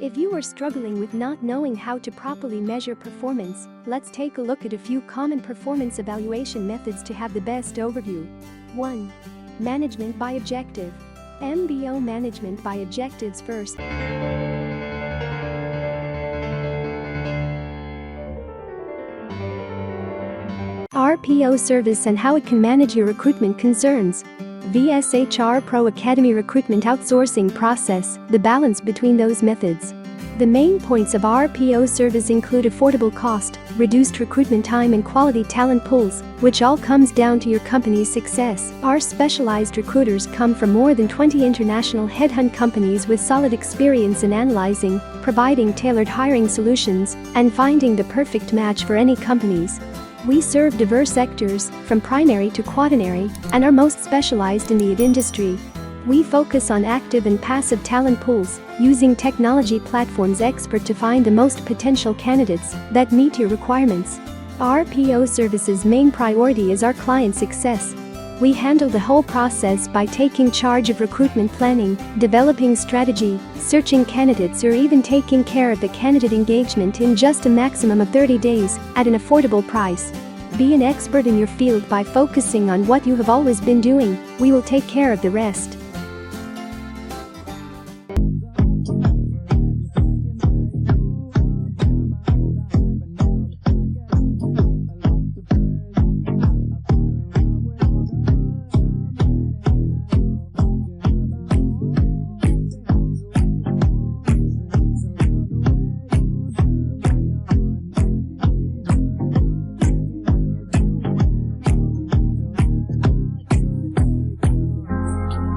If you are struggling with not knowing how to properly measure performance, let's take a look at a few common performance evaluation methods to have the best overview. 1. Management by objective. MBO management by objectives first. RPO service and how it can manage your recruitment concerns. VSHR Pro Academy recruitment outsourcing process, the balance between those methods. The main points of RPO service include affordable cost, reduced recruitment time and quality talent pools, which all comes down to your company's success. Our specialized recruiters come from more than 20 international headhunt companies with solid experience in analyzing, providing tailored hiring solutions, and finding the perfect match for any companies. We serve diverse sectors, from primary to quaternary, and are most specialized in the industry. We focus on active and passive talent pools, using technology platforms expert to find the most potential candidates that meet your requirements. RPO services' main priority is our client success. We handle the whole process by taking charge of recruitment planning, developing strategy, searching candidates, or even taking care of the candidate engagement in just a maximum of 30 days at an affordable price. Be an expert in your field by focusing on what you have always been doing. We will take care of the rest.